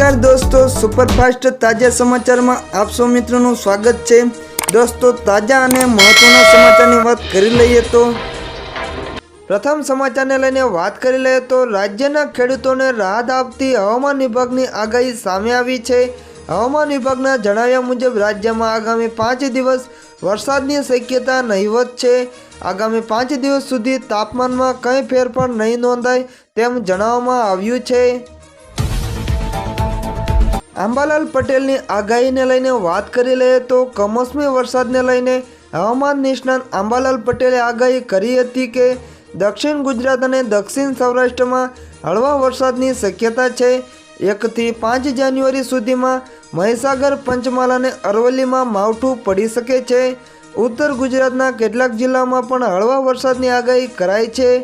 नमस्कार दोस्तों, सुपरफास्ट ताजा समाचार में आप सौ मित्रों स्वागत है। दोस्तों, ताजा और महत्वना समाचार की बात कर लीए तो प्रथम समाचार ने लईने बात कर लीए तो राज्यना खेडूतोने राहत आपती हवामान विभागनी आगाही सामे आवी छे। हवामान विभागना जणाव्या मुजब राज्य में आगामी 5 दिवस वरसादनी शक्यता नहीवत छे। आगामी 5 दिवस सुधी तापमान में कई फेरफार नहीं नोंधाय तेम जणाववामां आव्युं छे। अंबालाल पटेलनी आगाहीने लईने बात करी लईए तो कमोसमी वरसादने लईने हवामान निष्णात अंबालाल पटेले आगाही करी हती के दक्षिण गुजरात और दक्षिण सौराष्ट्र में हळवा वरसादनी शक्यता है। 1 થી 5 जान्युआरी सुधी में महीसागर, पंचमहाल और अरवली में मावठू पड़ी सके छे। उत्तर गुजरातना केटलाक जिल्ला में पण हळवा वरसादनी आगाही कराई छे।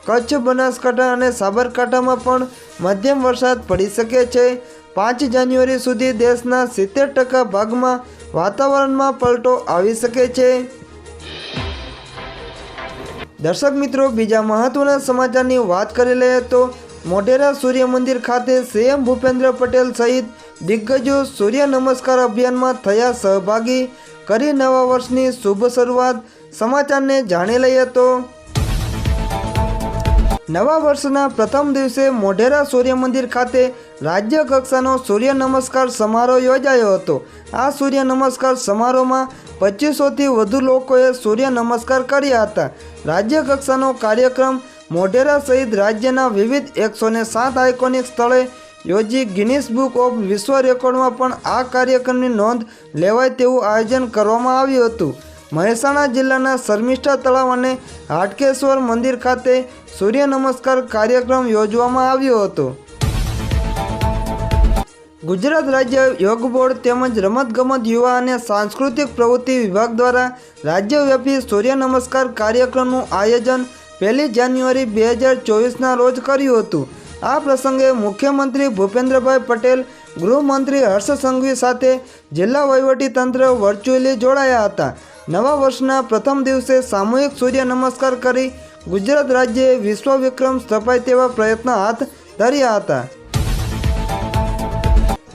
कच्छ, बनासकांठा और साबरकांठा में पण मध्यम वरसाद पड़ी सके छे। 5 जान्युआरी सुधी देशना 70% भाग में वातावरण में पलटो आवी सके छे। दर्शक मित्रों, बीजा महत्वना समाचार की बात करी लईए तो मोढेरा सूर्य मंदिर खाते सीएम भूपेन्द्र पटेल सहित दिग्गजों सूर्य नमस्कार अभियान में थया सहभागी, करी नवा वर्षनी शुभ शुरुआत। समाचार ने जाणी लईए तो नवा वर्षना प्रथम दिवसे मोढेरा सूर्य मंदिर खाते राज्य कक्षानो सूर्य नमस्कार समारोह योजायो हतो। आ सूर्य नमस्कार समारोह में 2500 थी वधु लोकोए सूर्य नमस्कार कर्या हता। राज्य कक्षानो कार्यक्रम मोढेरा सहित राज्यना विविध 107 आइकोनिक स्थळे योजी गिनीस बुक ऑफ विश्व रेकॉर्ड में पण आ कार्यक्रमनी नोंध लेवाय तेवुं आयोजन करवामां आव्युं हतुं। મહેસાણા જિલ્લાના શર્મિષ્ઠા તળાવ અને હાટકેશ્વર મંદિર ખાતે સૂર્ય નમસ્કાર કાર્યક્રમ યોજવામાં આવ્યો હતો। ગુજરાત રાજ્ય યોગ બોર્ડ તેમજ રમતગમત યુવા અને સાંસ્કૃતિક પ્રવૃત્તિ વિભાગ દ્વારા રાજ્યવ્યાપી સૂર્ય નમસ્કાર કાર્યક્રમનું આયોજન 1 જાન્યુઆરી 2024ના રોજ કર્યું હતું। આ પ્રસંગે મુખ્યમંત્રી ભૂપેન્દ્રભાઈ પટેલ, ગૃહમંત્રી હર્ષ સંઘવી સાથે જિલ્લા વહીવટીતંત્ર વર્ચ્યુઅલી જોડાયા હતા। નવા વર્ષના પ્રથમ દિવસે સામૂહિક સૂર્ય નમસ્કાર કરી ગુજરાત રાજ્યએ વિશ્વ વિક્રમ સ્થપાય તેવા પ્રયત્નો હાથ ધર્યા હતા।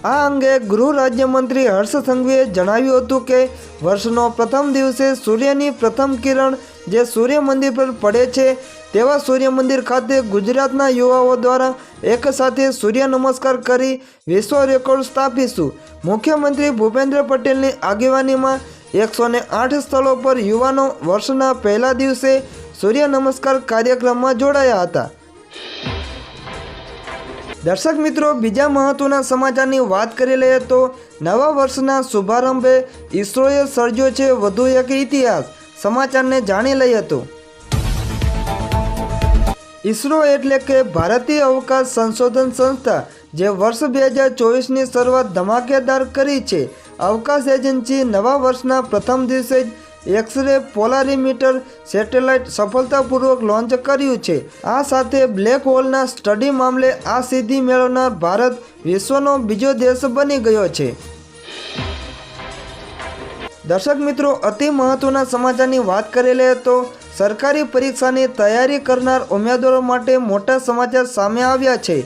આ અંગે ગૃહ રાજ્યમંત્રી હર્ષ સંઘવીએ જણાવ્યું હતું કે વર્ષનો પ્રથમ દિવસે સૂર્યની પ્રથમ કિરણ જે સૂર્ય મંદિર પર પડે છે તેવા સૂર્ય મંદિર ખાતે ગુજરાતના યુવાઓ દ્વારા એક સાથે સૂર્ય નમસ્કાર કરી વિશ્વ રેકોર્ડ સ્થાપીશું। મુખ્યમંત્રી ભૂપેન્દ્ર પટેલની આગેવાનીમાં 108 સ્થળો પર યુવાનો વર્ષના પહેલા દિવસે સૂર્ય નમસ્કાર કાર્યક્રમમાં જોડાયા હતા। દર્શક મિત્રો, બીજા મહત્વના સમાચારની વાત કરી લઈએ તો નવા વર્ષના શુભારંભે ઈસરોએ સર્જ્યો છે વધુ એક ઇતિહાસ। સમાચારને જાણી લઈએ તો ઈસરો એટલે કે ભારતીય અવકાશ સંશોધન સંસ્થા જે વર્ષ 2024ની શરૂઆત ધમાકેદાર કરી છે। અવકાશ એજન્સી નવા વર્ષના પ્રથમ દિવસે જ એક્સ-રે પોલારીમીટર સેટેલાઇટ સફળતાપૂર્વક લોન્ચ કર્યું છે। આ સાથે બ્લેક હોલના સ્ટડી મામલે આ સિદ્ધિ મેળવનાર ભારત વિશ્વનો બીજો દેશ બની ગયો છે। દર્શક મિત્રો, અતિ મહત્વના સમાચારની વાત કરી લઈએ તો સરકારી પરીક્ષાની તૈયારી કરનાર ઉમેદવારો માટે મોટા સમાચાર સામે આવ્યા છે।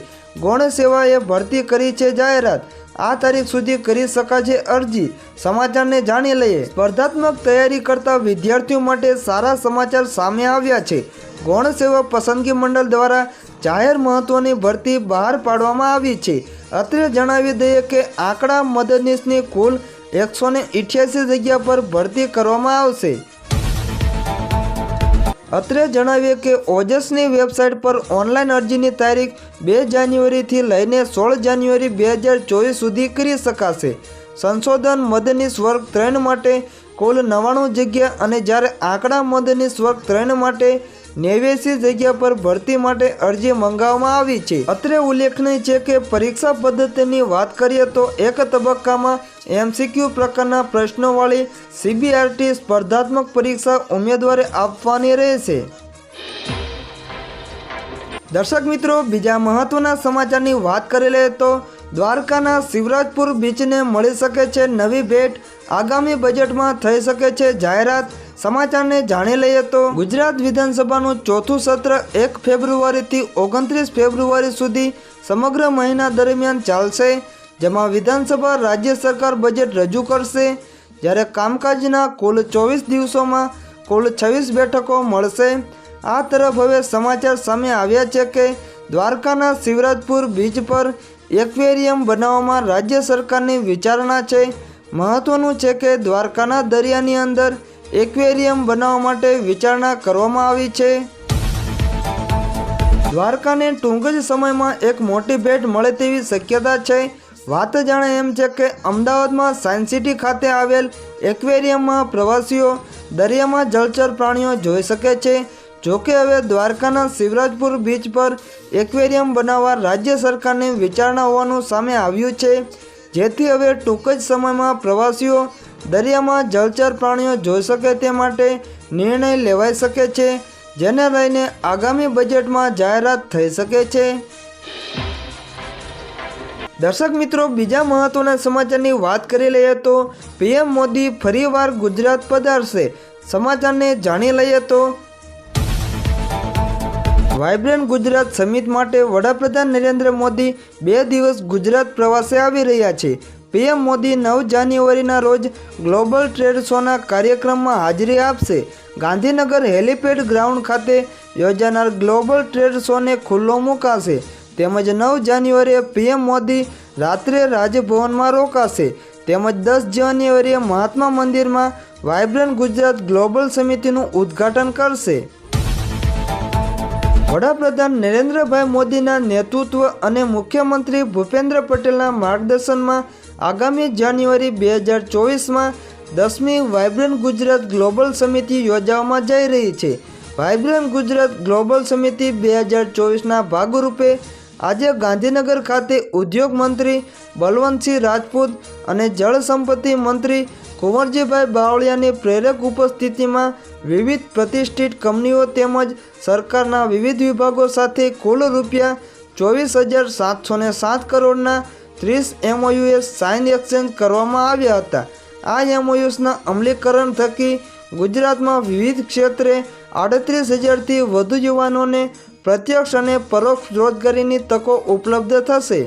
ગૌણ સેવાએ ભરતી કરી છે જાહેરાત। આ તારીખ સુધી કરી શકાશે અરજી। સમાચારને જાણી લઈએ। સ્પર્ધાત્મક તૈયારી કરતા વિદ્યાર્થીઓ માટે સારા સમાચાર સામે આવ્યા છે। ગૌણ સેવા પસંદગી મંડળ દ્વારા જાહેર મહત્વની ભરતી બહાર પાડવામાં આવી છે। અત્રે જણાવી દઈએ કે આંકડા મદદનીશની કુલ 188 જગ્યા પર ભરતી કરવામાં આવશે। અત્રે જણાવીએ કે ઓજસની વેબસાઇટ પર ઓનલાઈન અરજીની તારીખ 2 જાન્યુઆરીથી લઈને 16 જાન્યુઆરી 2024 સુધી કરી શકાશે। સંશોધન મદદનીશ વર્ગ 3 માટે કુલ 99 જગ્યા અને જ્યારે આંકડા મદદનીશ વર્ગ 3 માટે 89 જગ્યા પર ભરતી માટે અરજી મંગાવવામાં આવી છે। અત્રે ઉલ્લેખનીય છે કે પરીક્ષા પદ્ધતિની વાત કરીએ તો એક તબક્કામાં MCQ પ્રકારના પ્રશ્નોવાળી CBRT સ્પર્ધાત્મક પરીક્ષા ઉમેદવારે આપવાની રહેશે। દર્શક મિત્રો, બીજા મહત્વના સમાચારની વાત કરી લઈએ તો દ્વારકાના શિવરાજપુર બીચને મળી શકે છે નવી ભેટ। આગામી બજેટમાં થઈ શકે છે જાહેરાત। સમાચારને જાણી લઈએ તો ગુજરાત વિધાનસભાનું ચોથું સત્ર 1 ફેબ્રુઆરીથી 29 ફેબ્રુઆરી સુધી સમગ્ર મહિના દરમિયાન ચાલશે। જેમાં વિધાનસભા રાજ્ય સરકાર બજેટ રજૂ કરશે, જ્યારે કામકાજના કુલ 24 દિવસોમાં કુલ 26 બેઠકો મળશે। આ તરફ હવે સમાચાર સામે આવ્યા છે કે દ્વારકાના શિવરાજપુર બીચ પર એક્વેરિયમ બનાવવામાં રાજ્ય સરકારની વિચારણા છે। મહત્વનું છે કે દ્વારકાના દરિયાની અંદર એક્વેરિયમ બનાવવા માટે વિચારણા કરવામાં આવી છે। દ્વારકાને ટૂંક જ સમયમાં એક મોટી ભેટ મળે તેવી શક્યતા છે। વાત જાણે એમ છે કે અમદાવાદમાં સાયન્સ સિટી ખાતે આવેલ એક્વેરિયમમાં પ્રવાસીઓ દરિયામાં જળચર પ્રાણીઓ જોઈ શકે છે। જોકે હવે દ્વારકાના શિવરાજપુર બીચ પર એક્વેરિયમ બનાવવા રાજ્ય સરકારની વિચારણા હોવાનું સામે આવ્યું છે, જેથી હવે ટૂંક જ સમયમાં પ્રવાસીઓ દરિયામાં જળચર પ્રાણીઓ જોઈ શકે તે માટે નિર્ણય લેવાઈ શકે છે, જેને લઈને આગામી બજેટમાં જાહેરાત થઈ શકે છે। દર્શક મિત્રો, બીજા મહત્વના સમાચારની વાત કરી લઈએ તો પીએમ મોદી ફરીવાર ગુજરાત પધારશે। સમાચારને જાણી લઈએ તો વાઇબ્રન્ટ ગુજરાત સમિટ માટે વડાપ્રધાન નરેન્દ્ર મોદી 2 દિવસ ગુજરાત પ્રવાસે આવી રહ્યા છે। પીએમ મોદી 9 જાન્યુઆરીના રોજ ગ્લોબલ ટ્રેડ શોના કાર્યક્રમમાં હાજરી આપશે। ગાંધીનગર હેલીપેડ ગ્રાઉન્ડ ખાતે યોજાનાર ગ્લોબલ ટ્રેડ શોને ખુલ્લો મુકાશે, તેમજ 9 જાન્યુઆરીએ પીએમ મોદી રાત્રે રાજભવનમાં રોકાશે, તેમજ 10 જાન્યુઆરીએ મહાત્મા મંદિરમાં વાઇબ્રન્ટ ગુજરાત ગ્લોબલ સમિતિનું ઉદ્ઘાટન કરશે। વડાપ્રધાન નરેન્દ્રભાઈ મોદીના નેતૃત્વ અને મુખ્યમંત્રી ભૂપેન્દ્ર પટેલના માર્ગદર્શનમાં આગામી જાન્યુઆરી 2024માં 10મી વાઇબ્રન્ટ ગુજરાત ગ્લોબલ સમિતિ યોજવામાં જઈ રહી છે। વાઇબ્રન્ટ ગુજરાત ગ્લોબલ સમિતિ 2024ના ભાગરૂપે આજે ગાંધીનગર ખાતે ઉદ્યોગ મંત્રી બલવંતસિંહ રાજપૂત અને જળ સંપત્તિ મંત્રી કુંવરજીભાઈ બાવળિયાની પ્રેરક ઉપસ્થિતિમાં વિવિધ પ્રતિષ્ઠિત કંપનીઓ તેમજ સરકારના વિવિધ વિભાગો સાથે કુલ રૂપિયા 24,707 કરોડના 30 MOUs સાઇન એક્સચેન્જ કરવામાં આવ્યા હતા। આ MOUsના અમલીકરણ થકી ગુજરાતમાં વિવિધ ક્ષેત્રે 38,000થી વધુ યુવાનોને પ્રત્યક્ષ અને પરોક્ષ રોજગારીની તકો ઉપલબ્ધ થશે।